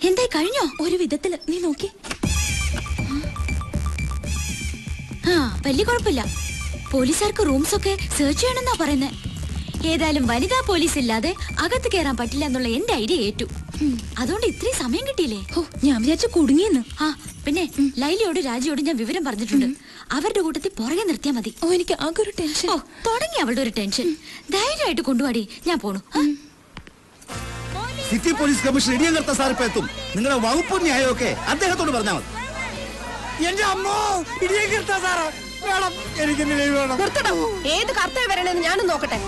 എന്തായി കഴിഞ്ഞോ? ഒരു വിധത്തില്. നീ നോക്കി. വലിയ കുഴപ്പമില്ല. പോലീസുകാർക്ക് റൂംസ് ഒക്കെ സെർച്ച് ചെയ്യണമെന്നാ പറയുന്നത്. ഏതായാലും വനിതാ പോലീസ് ഇല്ലാതെ അകത്ത് കയറാൻ പറ്റില്ല എന്നുള്ള എന്റെ ഐഡിയ ഏറ്റു. അതുകൊണ്ട് ഇത്രയും സമയം കിട്ടിയില്ലേ? ഞാൻ വിചാരിച്ച കുടുങ്ങിയെന്ന്. പിന്നെ ലൈലയോട് രാജിയോട് ഞാൻ വിവരം പറഞ്ഞിട്ടുണ്ട്. അവരുടെ കൂട്ടത്തിൽ പുറകെ നിർത്തിയാ മതി. എനിക്ക് ആകെ ഒരു ടെൻഷൻ. തുടങ്ങി അവളുടെ ഒരു ടെൻഷൻ. ധൈര്യമായിട്ട് കൊണ്ടുപോടി, ഞാൻ പോണു. സിറ്റി പോലീസ് കമ്മീഷണർ ഇടിയങ്കർത്ത സാർ ഇപ്പൊ എത്തും. നിങ്ങളുടെ വകുപ്പും ന്യായമൊക്കെ അദ്ദേഹത്തോട് പറഞ്ഞാൽ മതി. എന്റെ അമ്മോ, ഇടിയങ്കർത്ത സാറ് വേണം, എനിക്ക് വേണം. ഏത് കർത്തവ്യം വരണെന്ന് ഞാനും നോക്കട്ടെ.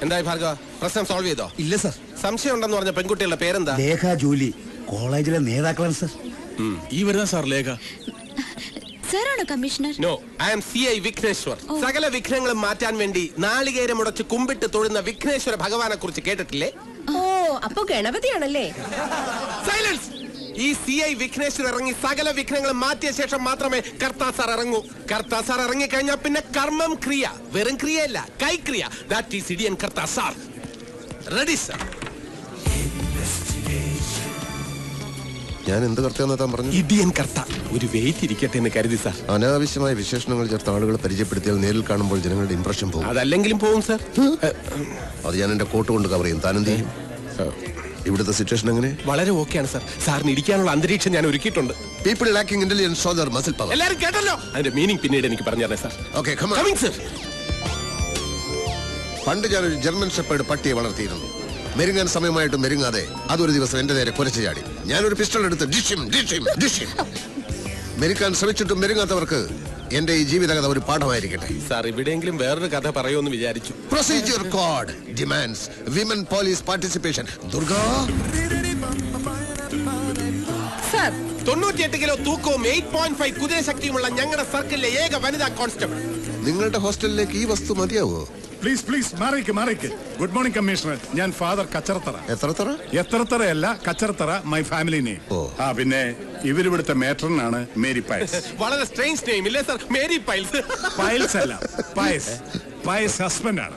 എന്തായി ഭാർഗവ, പ്രശ്നം സോൾവ് ചെയ്തോ? ഇല്ല സർ. സംശയം ഉണ്ടെന്ന് പറഞ്ഞ പെൺകുട്ടികളുടെ പേരെന്താ? ലേഖ, ജൂലി. കോളേജിലെ നേതാക്കളാണ് സർ. ഈ വരുന്ന സാർ ലേഖ. സാറാണോ കമ്മീഷണർ? No, I am CI Vigneshwar. സകല വിഘ്നങ്ങളും മാറ്റാൻ വേണ്ടി നാളികേരം മുടച്ച് കുമ്പിട്ട് തൊഴുന്ന വിഘ്നേശ്വര ഭഗവാനെ കുറിച്ച് കേട്ടിട്ടില്ലേ? ഓ, അപ്പൊ ഗണപതിയാണല്ലേ? സൈലൻസ്. ഈ CI വിഘ്നേശ്വർ ഇറങ്ങി സകല വിഘ്നങ്ങളും മാറ്റിയ ശേഷം മാത്രമേ കർത്താ സാർ ഇറങ്ങൂ. കർത്താ സാർ ഇറങ്ങിക്കഴിഞ്ഞാൽ പിന്നെ കർമ്മം ക്രിയ, വെറും ക്രിയയല്ല, കൈക്രിയ. ദാറ്റ് ഈസ് ഇടിയൻ കർത്താ സാർ. Ready sir? ഞാൻ എന്ത് കർത്താന്ന് താൻ പറഞ്ഞു? ഇടിയൻ കർത്ത. ഒരു വെയിറ്റ് ഇരിക്കട്ടെ എന്ന് കരുതി സാർ. അനാവശ്യമായ വിശേഷണങ്ങൾ ചേർത്ത് ആളുകളെ പരിചയപ്പെടുത്തിയാൽ നേരിൽ കാണുമ്പോൾ ജനങ്ങളുടെ ഇംപ്രഷൻ പോകും. അതല്ലെങ്കിലും പോകും സാർ. അത് ഞാൻ എന്റെ കോട്ട് കൊണ്ട് കവർ ചെയ്യും. താനെന്ത് ചെയ്യും? ഇവിടുത്തെ സിറ്റുവേഷൻ എങ്ങനെ? വളരെ ഓക്കെയാണ് സാർ. സാറിന് ഇരിക്കാനുള്ള അന്തരീക്ഷം ഞാൻ ഒരുക്കിയിട്ടുണ്ട്. People lacking intelligence show their muscle power. എല്ലാവരും കേട്ടല്ലോ? അതിന്റെ മീനിങ് പിന്നീട് എനിക്ക് പറഞ്ഞു തരണേ sir. Okay, come on. Coming sir. പണ്ട് ഞാനൊരു ജർമ്മൻ ഷെപ്പേർഡ് പട്ടിയെ വളർത്തിയിരുന്നു. മെരുങ്ങാൻ സമയമായിട്ട് മെരുങ്ങാതെ അതൊരു ദിവസം എന്റെ നേരെ കുരച്ചു ചാടി. ഞാനൊരു പിസ്റ്റൾ എടുത്ത് ഡിഷിം ഡിഷിം ഡിഷിം. മെരുക്കാൻ ശ്രമിച്ചിട്ടും മെരുങ്ങാത്തവർക്ക് എന്റെ ഈ ജീവിതകഥ ഒരു പാഠമായിരിക്കട്ടെ. സാർ, ഇവിടെയെങ്കിലും വേറൊരു കഥ പറയുമെന്ന് വിചാരിച്ചു. Procedure code demands women police participation. Durga 98 kilo തൂക്കവും 8.5 കുതിരശക്തിയുമുള്ള ഞങ്ങളുടെ സർക്കിളിലെ ഏക വനിതാ കോൺസ്റ്റബിൾ. നിങ്ങളുടെ ഹോസ്റ്റലിലേക്ക് ഈ വസ്തു മതിയാവോ? പ്ലീസ് പ്ലീസ് മാറിക്ക്. Good morning commissioner. ഞാൻ ഫാദർ കച്ചറത്തറ. എത്രത്തറയല്ല, കച്ചറത്തറ മൈ ഫാമിലി നെയിം. പിന്നെ ഇവരിവിടുത്തെ മേട്രനാണ് മേരി പയസ്. വളരെ സ്ട്രേഞ്ച് നെയിം ഇല്ലേ സാർ? Mary piles. പൈൽസ് അല്ല, പയസ്. പയസ് ഹസ്ബൻഡ് ആണ്.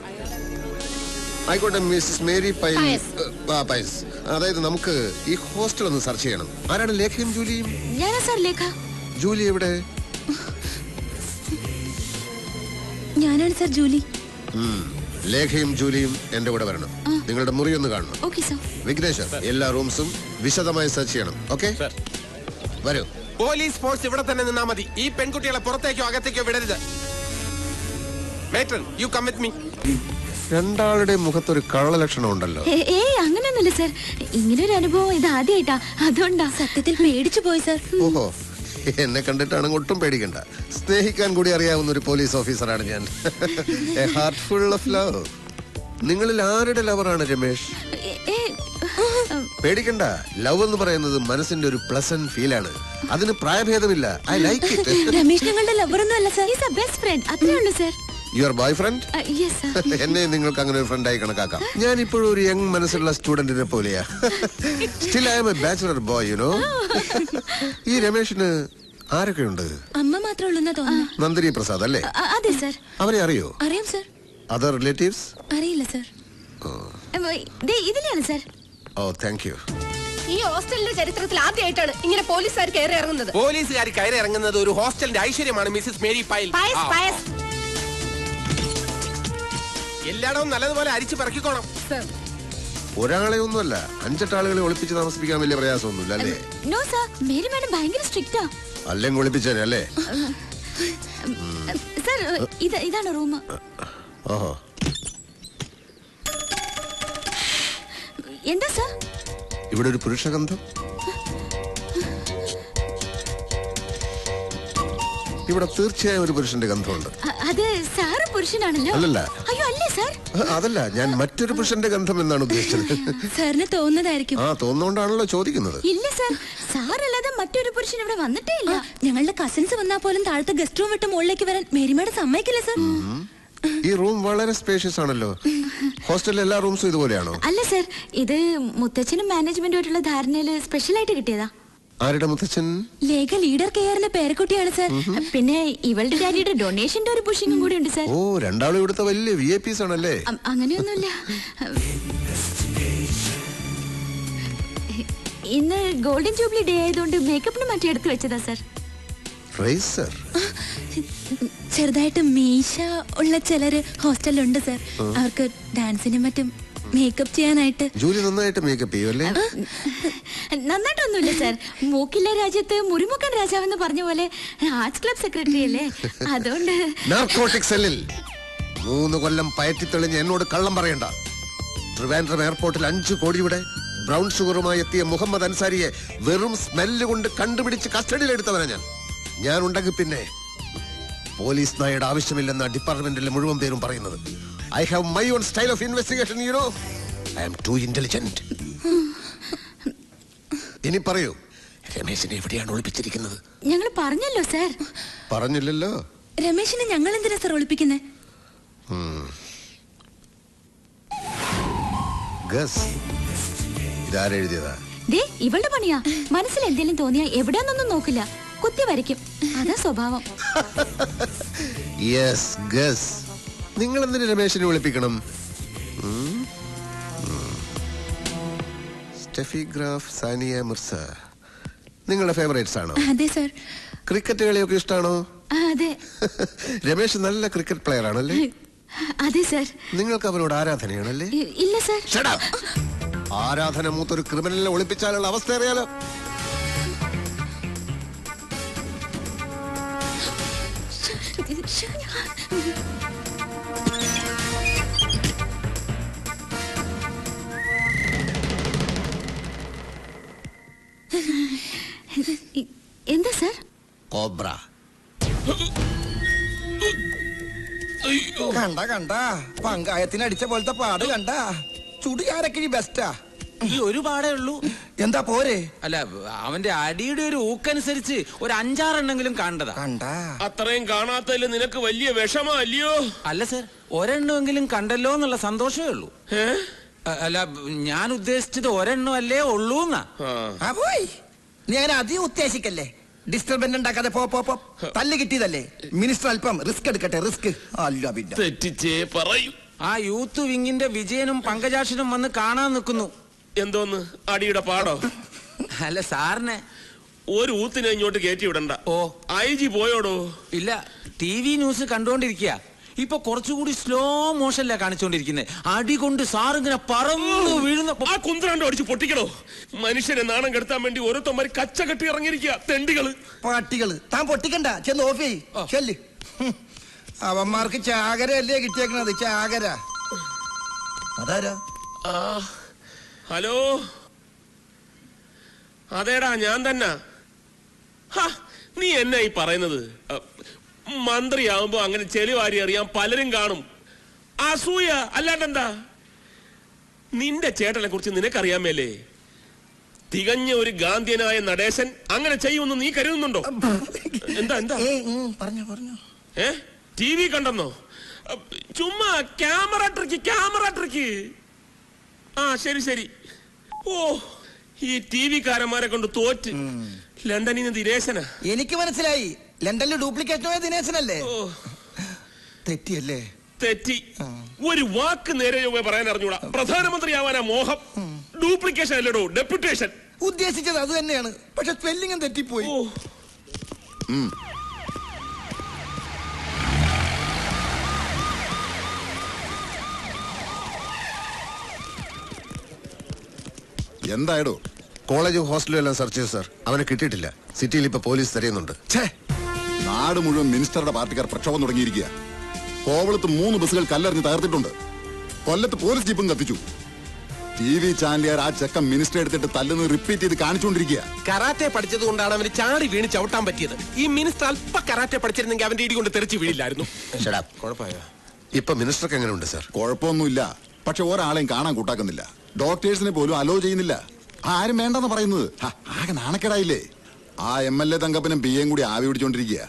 ആയിക്കോട്ടെ, മിസ്സസ് മേരി പയസ്. അതായത് നമുക്ക് ഈ ഹോസ്റ്റൽ ഒന്ന് സെർച്ച് ചെയ്യണം. ആരാണ് ലേഖയും ജൂലിയും? ഞാനാ സാർ ലേഖ. ജൂലി എവിടെ? ഞാനാണ് സാർ ജൂലി. ലേഖയും ജൂലിയും എന്റെ കൂടെ വരണം. നിങ്ങളുടെ മുറി ഒന്ന് കാണണം. വിഘ്നേശ്വർ, എല്ലാ റൂംസും വിശദമായി സെർച്ച് ചെയ്യണം. ഓക്കെ, വരൂ. പോലീസ് ഫോഴ്സ് ഇവിടെ തന്നെ നിന്നാ മതി. ഈ പെൺകുട്ടികളെ പുറത്തേക്കോ അകത്തേക്കോ വിടരുത്. Matron, you come with me. രണ്ടാളുടെ മുഖത്തൊരു കള്ള ലക്ഷണം ഉണ്ടല്ലോ. അങ്ങനെയൊന്നുമില്ല സാർ. ഇങ്ങനൊരു അനുഭവം ഇത് ആദ്യമായിട്ടാ, അതുകൊണ്ടാ. സത്യത്തിൽ പേടിച്ചു പോയി സാർ. ഓഹോ, എന്നെ കണ്ടിട്ടാണെങ്കിൽ ഒട്ടും പേടിക്കണ്ട. സ്നേഹിക്കാൻ കൂടി അറിയാവുന്ന ഒരു പോലീസ് ഓഫീസറാണ് ഞാൻ. A heart full of love. നിങ്ങളിൽ ആരുടെ ലവറാണ് രമേശ്? പേടിക്കണ്ട. ലവ് എന്ന് പറയുന്നത് മനസ്സിന്റെ ഒരു പ്ലസന്റ് ഫീലാണ്. അതിന് പ്രായഭേദമില്ല. I like it. രമേശ് ഞങ്ങളുടെ ലവറൊന്നും അല്ല sir. Is a best friend. അത്രേ ഉള്ളൂ സാർ. Your boy friend? എന്നെ നിങ്ങൾക്ക് അങ്ങനെ ഒരു ഫ്രണ്ടായി കണക്കാക്കാം. ഞാൻ ഇപ്പോഴും ഒരു യങ് മനസ്സുള്ള സ്റ്റുഡന്റിനെ പോലെയാ. Still I am a bachelor boy, you know. ഈ രമേശിന് ആരൊക്കെയുണ്ട്? അമ്മ മാത്രമേ ഉള്ളൂ തോന്നുന്നു. നന്ദിനി പ്രസാദ് അല്ലേ? അതെ സാർ. അവരെ അറിയോ? അറിയാം സാർ. Other relatives? അറിയില്ല സാർ. ഇതിലാണ് സാർ. ഓ, താങ്ക് യു. ഈ ഹോസ്റ്റലിന്റെ ചരിത്രത്തിൽ ആദ്യമായിട്ടാണ് ഇങ്ങനെ പോലീസുകാർ കയറി ഇറങ്ങുന്നത്. പോലീസുകാർ കയറി ഇറങ്ങുന്നത് ഒരു ഹോസ്റ്റലിന്റെ ഐശ്വര്യമാണ് മിസ്സസ് മേരി പൈൽ. എല്ലായിടവും നല്ലതുപോലെ അരിച്ചു പറക്കിക്കോണം. ഒരാളെ ഒന്നുമല്ല, 5-8 ആളുകളെ ഒളിപ്പിച്ച് താമസിപ്പിക്കാൻ വലിയ പ്രയാസമൊന്നുമില്ല അല്ലേ? നോ സർ, മേരി മാഡം ഭയങ്കര സ്ട്രിക്റ്റാ. അല്ലെങ്കിൽ ഒളിപ്പിച്ചേനെ അല്ലേ? സർ, ഇതാണ് റൂം. ഓഹോ, എന്താ സർ? ഇവിടെ ഒരു പുരുഷഗന്ധം. ഇവിടെ തീർച്ചയായും ഒരു പുരുഷന്റെ ഗന്ധമുണ്ട്. അത് സാറ് പുരുഷനാണല്ലോ. അല്ലല്ല. അയ്യോ അല്ലേ സാർ? അതല്ല, ഞാൻ മറ്റൊരു പുരുഷന്റെ ഗന്ധം എന്നാണ് ഉദ്ദേശിച്ചത്. സാറിന് തോന്നുന്നതായിരിക്കും. തോന്നുകൊണ്ടാണല്ലോ ചോദിക്കുന്നത്. ഇല്ല സാർ, സാറല്ലാതെ മറ്റൊരു പുരുഷൻ ഇവിടെ വന്നിട്ടേ ഇല്ല. ഞങ്ങളുടെ കസിൻസ് വന്നാൽ പോലും താഴത്തെ ഗസ്റ്റ് റൂം വിട്ട് മുകളിലേക്ക് വരാൻ മേരിമേടെ സമ്മതിക്കില്ല സാർ. ഈ റൂം വളരെ സ്പേഷ്യസ് ആണല്ലോ. ഹോസ്റ്റലിൽ എല്ലാ റൂംസും ഇതുപോലെയാണോ? അല്ല സർ, ഇത് മുത്തച്ഛനും മാനേജ്മെന്റുമായിട്ടുള്ള ധാരണയില് സ്പെഷ്യലായിട്ട് കിട്ടിയതാ. ആരുടെ മുത്തച്ഛൻ? ലേഖ ലീഡർ കെയറിലെ പേരക്കുട്ടിയാണ് സർ. പിന്നെ ഇവളുടെ ഡാഡിയുടെ ഡൊണേഷന്റെ ഒരു പുഷിങ്ങും കൂടി ഉണ്ട് സർ. ഓ, രണ്ടാളും ഇവിടുത്തെ വലിയ VIP ആണല്ലേ? അങ്ങനെയൊന്നുമില്ല. ഇന്ന് ഗോൾഡൻ ജൂബിലി ഡേ ആയതുകൊണ്ട് മേക്കപ്പിന് മറ്റേ എടുത്ത് വെച്ചതാ സർ. ചെറുതായിട്ട് മീശ ഉള്ള ചിലര് ഹോസ്റ്റലിലുണ്ട് സർ. അവർക്ക് ഡാൻസിനും മറ്റും മേക്കപ്പ് ചെയ്യാനായിട്ട്. ജൂലി നന്നായിട്ട് മേക്കപ്പ് ചെയ്യുമല്ലേ? നന്നായിട്ടൊന്നുമില്ല സർ. മൂക്കില്ല രാജ്യത്ത് മുറിമുക്കൻ രാജാവെന്ന് പറഞ്ഞ പോലെ ആർട്സ് ക്ലബ് സെക്രട്ടറി അല്ലേ, അതുകൊണ്ട്. നാർക്കോട്ടിക് സെല്ലിൽ 3 കൊല്ലം പയറ്റി തെളിഞ്ഞ് എന്നോട് കള്ളം പറയണ്ട. ട്രിവാൻഡ്രം എയർപോർട്ടിൽ 5 കോടിയുടെ ബ്രൗൺ ഷുഗറുമായി എത്തിയ മുഹമ്മദ് അൻസാരിയെ വെറും സ്മെല്ല് കൊണ്ട് കണ്ടുപിടിച്ച് കസ്റ്റഡിയിലെടുത്തവനാ ഞാൻ ഉണ്ടെങ്കിൽ പിന്നെ പോലീസ് നായയുടെ ആവശ്യമില്ലെന്ന ഡിപ്പാർട്ട്മെന്റിലെ മുഴുവൻ പേരും പറയുന്നത്. I have my own style of investigation, you know. I am too intelligent. ഇനി പറയൂ, രമേശിനെ എവിടെയാണ് ഒളിപ്പിച്ചിരിക്കുന്നത്? ഞങ്ങൾ പറഞ്ഞല്ലോ സർ. പറഞ്ഞില്ലല്ലോ. രമേശിനെ ഞങ്ങൾ എന്തിനാ സർ ഒളിപ്പിക്കുന്നത്? ഇതാരെഴുതിയതാ? ഇവളുടെ പണിയാ. മനസ്സിൽ എന്തെങ്കിലും തോന്നിയാ എവിടെയാന്നൊന്നും നോക്കില്ല, കുത്തി വരയ്ക്കും. അതാ സ്വഭാവം. Yes, guess. നിങ്ങൾ എന്തിനു രമേശിനെ വിളിപ്പിക്കണം? സ്റ്റെഫി ഗ്രാഫ്, സാനിയ മിർസ നിങ്ങളുടെ ഫേവറേറ്റ്സ് ആണോ? അതെ സർ. ക്രിക്കറ്റ് കളിയൊക്കെ ഇഷ്ടമാണോ? അതെ. രമേശ് നല്ല ക്രിക്കറ്റ് പ്ലെയർ ആണല്ലേ? അതെ സർ. നിങ്ങൾക്ക് അവരോട് ആരാധനയാണല്ലേ? ഇല്ല സർ. ആരാധന മൂത്തൊരു ക്രിമിനലിനെ ഒളിപ്പിച്ചാലുള്ള അവസ്ഥ അറിയാലോ. എന്താ സർ? കോബ്ര. കണ്ട പങ്കായത്തിന് അടിച്ച പോലത്തെ പാട് കണ്ട. ചുടിയാരൊക്കെ ബെസ്റ്റാ. ഒരു പാടേ ഉള്ളൂ. എന്താ പോരെ? അല്ല, അവന്റെ അടിയുടെ ഒരു ഊക്കനുസരിച്ച് ഒരു 5-6 എണ്ണെങ്കിലും കണ്ടതാ. അത്രയും കാണാത്തതിൽ നിനക്ക് വലിയ വിഷമോ അല്ലയോ? അല്ല സർ, ഒരെണ്ണമെങ്കിലും കണ്ടല്ലോ എന്നുള്ള സന്തോഷമേ ഉള്ളൂ. അല്ല, ഞാൻ ഉദ്ദേശിച്ചത് ഒരെണ്ണം അല്ലേ ഉള്ളൂ എന്നാ. നീ അങ്ങനെ അധികം ഉദ്ദേശിക്കല്ലേ. ഡിസ്റ്റർബൻസ് ഉണ്ടാക്കാതെ പോ. തല്ല് കിട്ടിയതല്ലേ. മിനിസ്റ്റർ അല്പം റിസ്ക് എടുക്കട്ടെ. റിസ്ക് അല്ല പിന്നെ തെറ്റിച്ചേ പറയൂ. ആ യൂത്ത് വിങ്ങിന്റെ വിജയനും പങ്കജാക്ഷനും വന്ന് കാണാൻ നിൽക്കുന്നു. എന്തോന്ന് അടിയുടെ പാടോ? അല്ല സാറിനെ ഒരു ഊത്തിനെ ഇങ്ങോട്ട് കയറ്റി വിടണ്ട. ഓ, IG പോയോടോ? ഇല്ല, TV ന്യൂസ് കണ്ടോണ്ടിരിക്കുക. ഇപ്പൊ കുറച്ചുകൂടി സ്ലോ മോഷനിലാ കാണിച്ചോണ്ടിരിക്കുന്നത്. അടി കൊണ്ട് സാറിങ്ങനെ പറന്നു വീഴുന്ന. ആ കുന്ത്രാണ്ടോ അടിച്ച് പൊട്ടിക്കണോ? മനുഷ്യനെ നാണം കെടുത്താൻ വേണ്ടി ഓരോരുത്തന്മാര് കച്ച കെട്ടി ഇറങ്ങിയിരിക്കുക. തെണ്ടികള്, പാട്ടികള്. താൻ പൊട്ടിക്കണ്ട, ചെന്ന് ഓഫ് ചെയ്യ്. അവന്മാർക്ക് ചാകരയല്ലേ കിട്ടിയേക്കണത്. ചാകര. അതാരാ? ഹലോ, അതേടാ ഞാൻ തന്നെ. നീ എന്നാ ഈ പറയുന്നത്? മന്ത്രിയാവുമ്പോ അങ്ങനെ ചെളിവാരി അറിയാൻ പലരും കാണും. അസൂയ അല്ലാണ്ടെന്താ? നിന്റെ ചേട്ടനെ കുറിച്ച് നിനക്കറിയാമേലേ? തികഞ്ഞ ഒരു ഗാന്ധിയനായ നടേശൻ അങ്ങനെ ചെയ്യുമെന്ന് നീ കരുതുന്നുണ്ടോ? എന്താ പറഞ്ഞു TV കണ്ടെന്നോ? ചുമ്മാ ക്യാമറ ട്രിക്ക്. ശരി. ഓ, ഈ TV കാരന്മാരെ കൊണ്ട് തോറ്റ്. ലണ്ടനിൽ നിന്ന് ദിനേശനാ. എനിക്ക് മനസ്സിലായി. ലണ്ടനിൽ ഡ്യൂപ്ലിക്കേഷനോ ദിനേശനല്ലേ? തെറ്റിയല്ലേ? തെറ്റി. ഒരു വാക്ക് നേരെ പറയാൻ അറിഞ്ഞൂടാ. പ്രധാനമന്ത്രി ആവാനാ മോഹം. ഡ്യൂപ്ലിക്കേഷൻ അല്ലടോ, ഡെപ്യൂട്ടേഷൻ. ഉദ്ദേശിച്ചത് അത് തന്നെയാണ്, പക്ഷെ സ്പെല്ലിംഗും തെറ്റിപ്പോയി. എന്തായടോ? കോളേജും ഹോസ്റ്റലും എല്ലാം സെർച്ച് ചെയ്തു സാർ. അവനെ കിട്ടിയിട്ടില്ല. സിറ്റിയിൽ ഇപ്പൊ പോലീസ് തിരയുന്നുണ്ട്. നാട് മുഴുവൻ മിനിസ്റ്ററുടെ പാർട്ടിക്കാർ പ്രക്ഷോഭം തുടങ്ങിയിരിക്കുക. കോവളത്ത് 3 ബസ്സുകൾ കല്ലെറിഞ്ഞ് തകർത്തിട്ടുണ്ട്. കൊല്ലത്ത് പോലീസ് ജീപ്പും കത്തിച്ചു. TV ചാനലുകാർ ആ ചെക്കൻ മിനിസ്റ്റർ എടുത്തിട്ട് തല്ലുന്നത് റിപ്പീറ്റ് ചെയ്ത് കാണിച്ചുകൊണ്ടിരിക്കുക. കരാറ്റെ പഠിച്ചത് കൊണ്ടാണ് അവന് ചാടി വീണ് ചവിട്ടാൻ പറ്റിയത്. ഈ മിനിസ്റ്റർ അല്പ കരാറ്റെ പഠിച്ചിരുന്നെങ്കിൽ അവന്റെ ഇടി കൊണ്ട് തെറിച്ച് വീഴില്ലായിരുന്നു. ഇപ്പൊ മിനിസ്റ്റർക്ക് എങ്ങനെയുണ്ട് സാർ? കുഴപ്പമൊന്നുമില്ല, പക്ഷെ ഒരാളെയും കാണാൻ കൂട്ടാക്കുന്നില്ല. ഡോക്ടേഴ്സിനെ പോലും അലോ ചെയ്യുന്നില്ല. ആരും വേണ്ടെന്ന് പറയുന്നത്. ആകെ നാണക്കേടായില്ലേ? ആ MLA തങ്കപ്പനും PAയും കൂടി ആവി പിടിച്ചോണ്ടിരിക്കുക.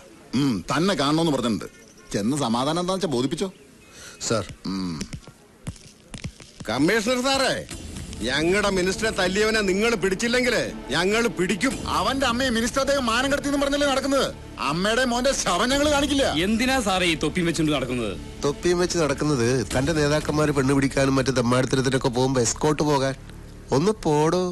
തന്നെ കാണണമെന്ന് പറഞ്ഞിട്ടുണ്ട്. ചെന്ന് സമാധാനം എന്താ വെച്ചാ ബോധിപ്പിച്ചോ സാർ. കമ്മീഷണർ സാറേ, ഞങ്ങളുടെ മിനിസ്റ്ററെ തല്ലിയവനെ നിങ്ങൾ പിടിച്ചില്ലെങ്കിൽ ഞങ്ങൾ പിടിക്കും. അവന്റെ അമ്മയെ മിനിസ്റ്റർ അദ്ദേഹം മാനം കടത്തി പറഞ്ഞല്ലേ നടക്കുന്നത്. അമ്മയുടെ മോന്റെ ശവം ഞങ്ങൾ കാണിക്കില്ല. എന്തിനാ സാറേ ഈ തൊപ്പിയും വെച്ചുകൊണ്ട് നടക്കുന്നത്? തൊപ്പിയും വെച്ച് നടക്കുന്നത് തന്റെ നേതാക്കന്മാര് പെണ്ണു പിടിക്കാനും മറ്റു തെമ്മാടിത്തരത്തിനൊക്കെ പോകുമ്പോ എസ്കോട്ട് പോകാൻ. ഒന്ന് പോടോ.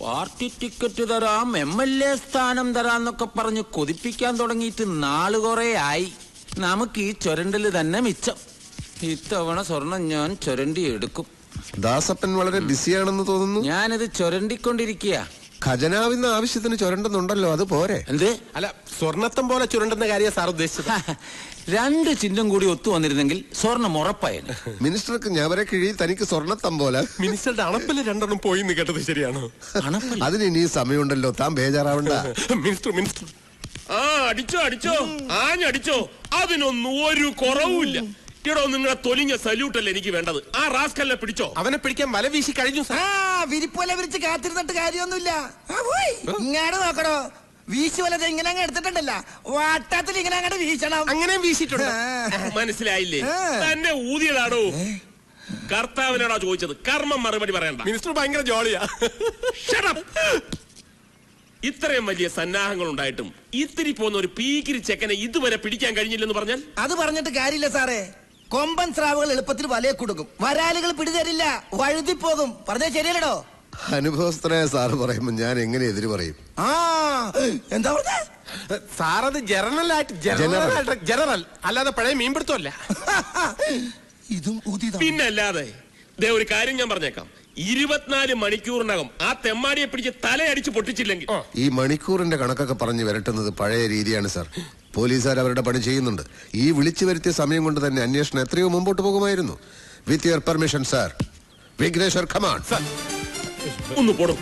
പാർട്ടി ടിക്കറ്റ് തരാം, MLA സ്ഥാനം തരാന്നൊക്കെ പറഞ്ഞ് കൊതിപ്പിക്കാൻ തുടങ്ങിയിട്ട് നാള് കുറെ ആയി. നമുക്ക് ഈ ചുരണ്ടല് തന്നെ മിച്ചം. ഇത്തവണ സ്വർണം ഞാൻ ചുരണ്ടി എടുക്കും. ദാസപ്പൻ വളരെ ബിസിയാണെന്ന് തോന്നുന്നു. ഞാനിത് ചുരണ്ടിക്കൊണ്ടിരിക്കുക. ഖജനാവിന്ന് ആവശ്യത്തിന് ചുരണ്ടുന്നുണ്ടല്ലോ, അത് പോരെ? എന്ത്? അല്ല, സ്വർണത്തം പോലെ ചുരണ്ടുന്ന കാര്യം സാർ ഉദ്ദേശിച്ചത്. 2 ചിഹ്നം കൂടി ഒത്തു വന്നിരുന്നെങ്കിൽ സ്വർണം ഉറപ്പായിരുന്നു. മിനിസ്റ്റർക്ക് ഞവരെ കിഴി, തനിക്ക് സ്വർണ്ണത്തം പോലെ. മിനിസ്റ്ററുടെ അണപ്പിൽ 2 പോയി എന്ന് കേട്ടത് ശരിയാണോ? അതിന് ഇനി സമയമുണ്ടല്ലോ, താൻ ബേജാറാവണ്ട. മിനിസ്റ്റർ അടിച്ചോ ആഞ്ഞടിച്ചോ, അതിനൊന്നും ഒരു കുറവുമില്ല. എടോ, നിങ്ങളെ തൊലിഞ്ഞ സല്യൂട്ടല്ലേ എനിക്ക് വേണ്ടത്. ആ റാസ്കലിനെ പിടിച്ചോ. അവനെ പിടിക്കാൻ വല വീശി കഴിഞ്ഞു. വിരിപ്പോലെ വിരിച്ച് കാത്തിരുന്നിട്ട് കാര്യമൊന്നുമില്ല. ഇങ്ങാട് നോക്കണോ, വീശി വലത് ഇങ്ങനെ അങ്ങ് എടുത്തിട്ടുണ്ടല്ല, വാട്ടത്തിൽ ഇങ്ങനെ അങ്ങോട്ട് വീശണം. അങ്ങനെ വീശിട്ടുണ്ട്. മനസ്സിലായില്ലേ? തന്നെ ഊതിയതാണോ? കർത്താവിനാണോ ചോദിച്ചത്? കർമ്മം മറുപടി പറയണ്ട. മിനിസ്റ്റർ ഭയങ്കര ജോളിയാ. ഇത്രയും വലിയ സന്നാഹങ്ങൾ ഉണ്ടായിട്ടും ഇത്തിരി പോകുന്ന ഒരു പീക്കിരി ചെക്കനെ ഇതുവരെ പിടിക്കാൻ കഴിഞ്ഞില്ലെന്ന് പറഞ്ഞാൽ അത് പറഞ്ഞിട്ട് കാര്യമില്ല സാറേ. കൊമ്പൻ സ്രാവുകൾ എളുപ്പത്തിൽ വലയെ കൊടുക്കും, വരാലുകൾ പിടിതരില്ല, വഴുതിപ്പോകും. പറഞ്ഞാൽ ശരിയല്ലടോ? അനുഭവസ്ഥനായ സാറ് പറയുമ്പോ ഞാൻ എങ്ങനെ എതിര് പറയും? എന്താ പറഞ്ഞ സാറത് ജനറൽ അല്ലാതെ പഴയ മീൻപിടുത്തമല്ല. ഇതും പിന്നല്ലാതെ. ദേ, ഒരു കാര്യം ഞാൻ പറഞ്ഞേക്കാം. 24 മണിക്കൂറിനകം ആ തെമ്മാടിയെ പിടിച്ച് തലയടിച്ച് പൊട്ടിച്ചില്ലെങ്കിൽ. ഈ മണിക്കൂറിന്റെ കണക്കൊക്കെ പറഞ്ഞു വരട്ടുന്നത് പഴയ രീതിയാണ് സാർ. പോലീസുകാർ അവരുടെ പണി ചെയ്യുന്നുണ്ട്. ഈ വിളിച്ചു വരുത്തിയ സമയം കൊണ്ട് തന്നെ അന്വേഷണം എത്രയോ മുമ്പോട്ട് പോകുമായിരുന്നു. With your permission sir. Vigneshwar, come on. ഒന്ന് പോടും.